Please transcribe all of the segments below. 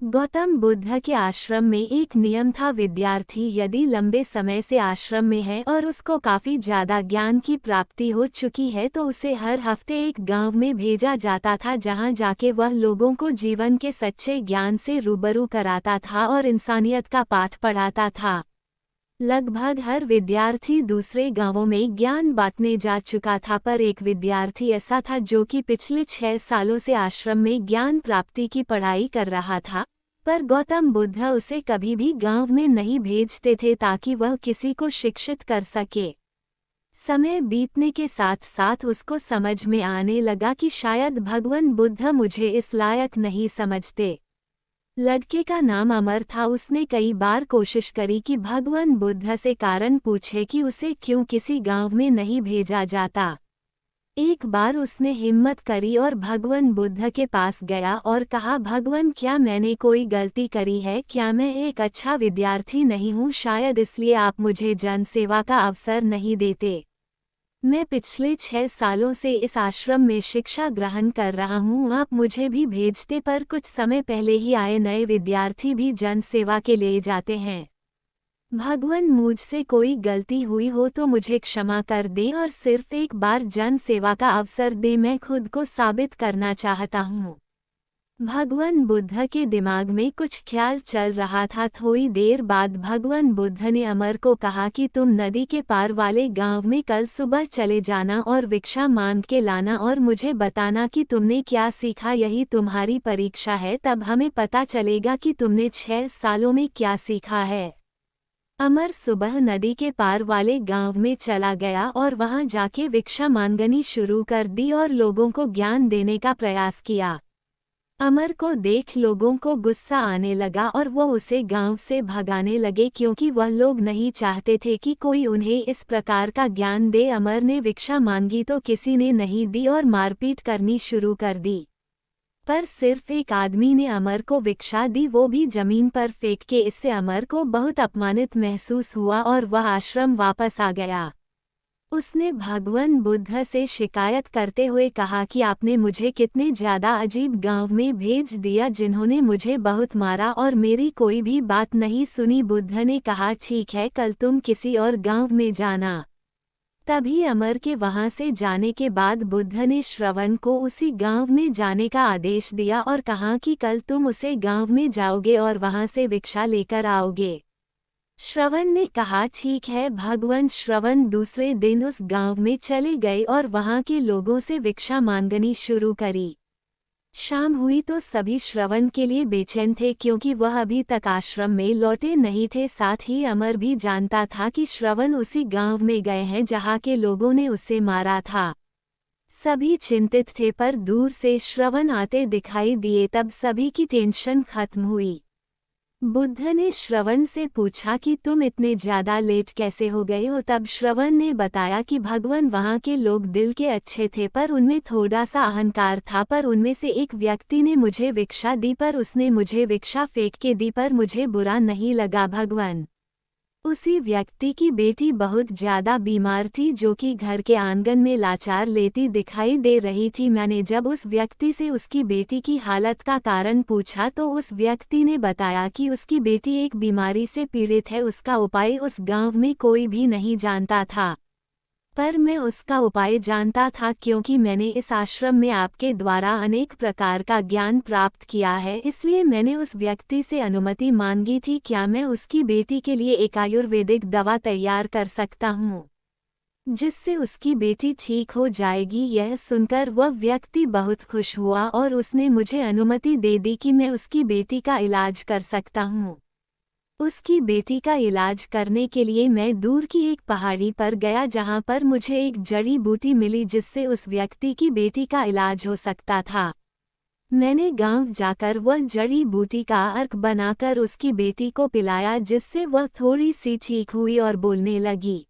गौतम बुद्ध के आश्रम में एक नियम था, विद्यार्थी यदि लंबे समय से आश्रम में है और उसको काफी ज्यादा ज्ञान की प्राप्ति हो चुकी है तो उसे हर हफ्ते एक गांव में भेजा जाता था, जहां जाके वह लोगों को जीवन के सच्चे ज्ञान से रूबरू कराता था और इंसानियत का पाठ पढ़ाता था। लगभग हर विद्यार्थी दूसरे गांवों में ज्ञान बांटने जा चुका था, पर एक विद्यार्थी ऐसा था जो कि पिछले 6 सालों से आश्रम में ज्ञान प्राप्ति की पढ़ाई कर रहा था, पर गौतम बुद्ध उसे कभी भी गांव में नहीं भेजते थे ताकि वह किसी को शिक्षित कर सके। समय बीतने के साथ साथ उसको समझ में आने लगा कि शायद भगवान बुद्ध मुझे इस लायक नहीं समझते। लड़के का नाम अमर था। उसने कई बार कोशिश करी कि भगवान बुद्ध से कारण पूछे कि उसे क्यों किसी गांव में नहीं भेजा जाता। एक बार उसने हिम्मत करी और भगवान बुद्ध के पास गया और कहा, भगवान, क्या मैंने कोई गलती करी है? क्या मैं एक अच्छा विद्यार्थी नहीं हूँ? शायद इसलिए आप मुझे जन सेवा का अवसर नहीं देते। मैं पिछले 6 सालों से इस आश्रम में शिक्षा ग्रहण कर रहा हूँ, आप मुझे भी भेजते, पर कुछ समय पहले ही आए नए विद्यार्थी भी जन सेवा के लिए जाते हैं। भगवान, मुझसे कोई गलती हुई हो तो मुझे क्षमा कर दें और सिर्फ एक बार जन सेवा का अवसर दें, मैं खुद को साबित करना चाहता हूँ। भगवान बुद्ध के दिमाग में कुछ ख्याल चल रहा था। थोड़ी देर बाद भगवान बुद्ध ने अमर को कहा कि तुम नदी के पार वाले गांव में कल सुबह चले जाना और भिक्षा मांग के लाना और मुझे बताना कि तुमने क्या सीखा। यही तुम्हारी परीक्षा है, तब हमें पता चलेगा कि तुमने 6 सालों में क्या सीखा है। अमर सुबह नदी के पार वाले गांव में चला गया और वहां जाके भिक्षा मांगनी शुरू कर दी और लोगों को ज्ञान देने का प्रयास किया। अमर को देख लोगों को गुस्सा आने लगा और वो उसे गांव से भगाने लगे, क्योंकि वह लोग नहीं चाहते थे कि कोई उन्हें इस प्रकार का ज्ञान दे। अमर ने भिक्षा मांगी तो किसी ने नहीं दी और मारपीट करनी शुरू कर दी, पर सिर्फ एक आदमी ने अमर को भिक्षा दी, वो भी जमीन पर फेंक के। इससे अमर को बहुत अपमानित महसूस हुआ और वह आश्रम वापस आ गया। उसने भगवान बुद्ध से शिकायत करते हुए कहा कि आपने मुझे कितने ज्यादा अजीब गांव में भेज दिया, जिन्होंने मुझे बहुत मारा और मेरी कोई भी बात नहीं सुनी। बुद्ध ने कहा, ठीक है, कल तुम किसी और गांव में जाना। तभी अमर के वहां से जाने के बाद बुद्ध ने श्रवण को उसी गांव में जाने का आदेश दिया और कहा कि कल तुम उसे गांव में जाओगे और वहां से भिक्षा लेकर आओगे। श्रवण ने कहा, ठीक है भगवान। श्रवण दूसरे दिन उस गांव में चले गए और वहां के लोगों से भिक्षा मांगनी शुरू करी। शाम हुई तो सभी श्रवण के लिए बेचैन थे, क्योंकि वह अभी तक आश्रम में लौटे नहीं थे। साथ ही अमर भी जानता था कि श्रवण उसी गांव में गए हैं जहां के लोगों ने उसे मारा था। सभी चिंतित थे, पर दूर से श्रवण आते दिखाई दिए तब सभी की टेंशन खत्म हुई। बुद्ध ने श्रवण से पूछा कि तुम इतने ज्यादा लेट कैसे हो गए हो? तब श्रवण ने बताया कि भगवान, वहां के लोग दिल के अच्छे थे, पर उनमें थोड़ा सा अहंकार था। पर उनमें से एक व्यक्ति ने मुझे भिक्षा दी, पर उसने मुझे भिक्षा फेंक के दी, पर मुझे बुरा नहीं लगा भगवान। उसी व्यक्ति की बेटी बहुत ज्यादा बीमार थी, जो कि घर के आंगन में लाचार लेती दिखाई दे रही थी। मैंने जब उस व्यक्ति से उसकी बेटी की हालत का कारण पूछा तो उस व्यक्ति ने बताया कि उसकी बेटी एक बीमारी से पीड़ित है। उसका उपाय उस गांव में कोई भी नहीं जानता था, पर मैं उसका उपाय जानता था, क्योंकि मैंने इस आश्रम में आपके द्वारा अनेक प्रकार का ज्ञान प्राप्त किया है। इसलिए मैंने उस व्यक्ति से अनुमति मांगी थी, क्या मैं उसकी बेटी के लिए एक आयुर्वेदिक दवा तैयार कर सकता हूँ, जिससे उसकी बेटी ठीक हो जाएगी। यह सुनकर वह व्यक्ति बहुत खुश हुआ और उसने मुझे अनुमति दे दी कि मैं उसकी बेटी का इलाज कर सकता हूँ। उसकी बेटी का इलाज करने के लिए मैं दूर की एक पहाड़ी पर गया, जहां पर मुझे एक जड़ी बूटी मिली जिससे उस व्यक्ति की बेटी का इलाज हो सकता था। मैंने गांव जाकर वह जड़ी बूटी का अर्क बनाकर उसकी बेटी को पिलाया, जिससे वह थोड़ी सी ठीक हुई और बोलने लगी।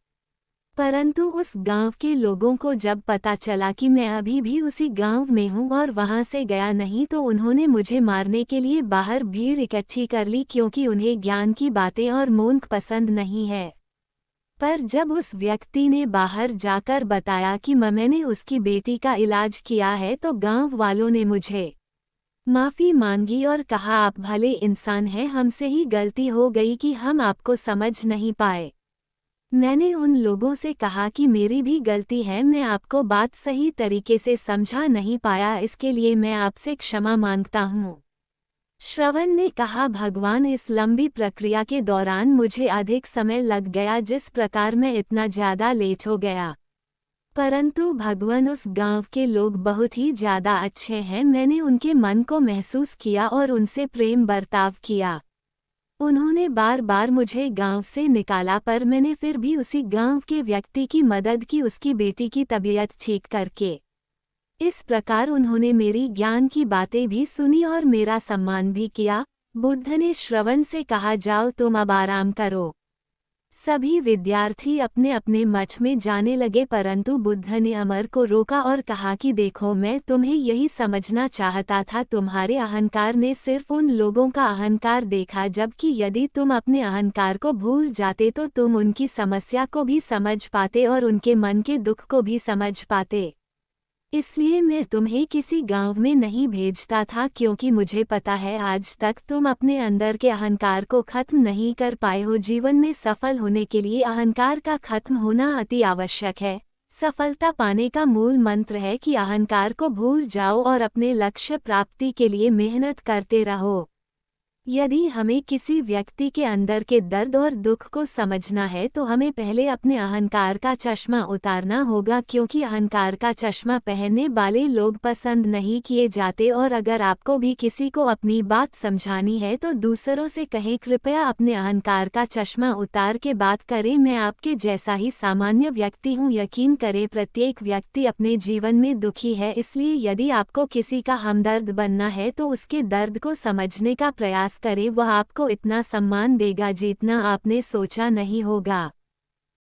परंतु उस गांव के लोगों को जब पता चला कि मैं अभी भी उसी गांव में हूं और वहां से गया नहीं, तो उन्होंने मुझे मारने के लिए बाहर भीड़ इकट्ठी कर ली, क्योंकि उन्हें ज्ञान की बातें और मौन पसंद नहीं है। पर जब उस व्यक्ति ने बाहर जाकर बताया कि मैंने उसकी बेटी का इलाज किया है, तो गांव वालों ने मुझे माफ़ी मांगी और कहा आप भले इंसान हैं, हमसे ही गलती हो गई कि हम आपको समझ नहीं पाए। मैंने उन लोगों से कहा कि मेरी भी गलती है, मैं आपको बात सही तरीके से समझा नहीं पाया, इसके लिए मैं आपसे क्षमा मांगता हूँ। श्रवण ने कहा भगवान, इस लंबी प्रक्रिया के दौरान मुझे अधिक समय लग गया, जिस प्रकार मैं इतना ज़्यादा लेट हो गया। परंतु भगवान, उस गांव के लोग बहुत ही ज़्यादा अच्छे हैं, मैंने उनके मन को महसूस किया और उनसे प्रेम बर्ताव किया। उन्होंने बार बार मुझे गांव से निकाला, पर मैंने फिर भी उसी गांव के व्यक्ति की मदद की, उसकी बेटी की तबीयत ठीक करके। इस प्रकार उन्होंने मेरी ज्ञान की बातें भी सुनी और मेरा सम्मान भी किया। बुद्ध ने श्रवण से कहा, जाओ तुम अब आराम करो। सभी विद्यार्थी अपने अपने मठ में जाने लगे, परंतु बुद्ध ने अमर को रोका और कहा कि देखो, मैं तुम्हें यही समझना चाहता था, तुम्हारे अहंकार ने सिर्फ उन लोगों का अहंकार देखा, जबकि यदि तुम अपने अहंकार को भूल जाते तो तुम उनकी समस्या को भी समझ पाते और उनके मन के दुख को भी समझ पाते। इसलिए मैं तुम्हें किसी गांव में नहीं भेजता था, क्योंकि मुझे पता है आज तक तुम अपने अंदर के अहंकार को खत्म नहीं कर पाए हो। जीवन में सफल होने के लिए अहंकार का खत्म होना अति आवश्यक है। सफलता पाने का मूल मंत्र है कि अहंकार को भूल जाओ और अपने लक्ष्य प्राप्ति के लिए मेहनत करते रहो। यदि हमें किसी व्यक्ति के अंदर के दर्द और दुख को समझना है तो हमें पहले अपने अहंकार का चश्मा उतारना होगा, क्योंकि अहंकार का चश्मा पहनने वाले लोग पसंद नहीं किए जाते। और अगर आपको भी किसी को अपनी बात समझानी है तो दूसरों से कहें, कृपया अपने अहंकार का चश्मा उतार के बात करें, मैं आपके जैसा ही सामान्य व्यक्ति हूँ। यकीन करें, प्रत्येक व्यक्ति अपने जीवन में दुखी है, इसलिए यदि आपको किसी का हमदर्द बनना है तो उसके दर्द को समझने का प्रयास करें, वह आपको इतना सम्मान देगा जितना आपने सोचा नहीं होगा।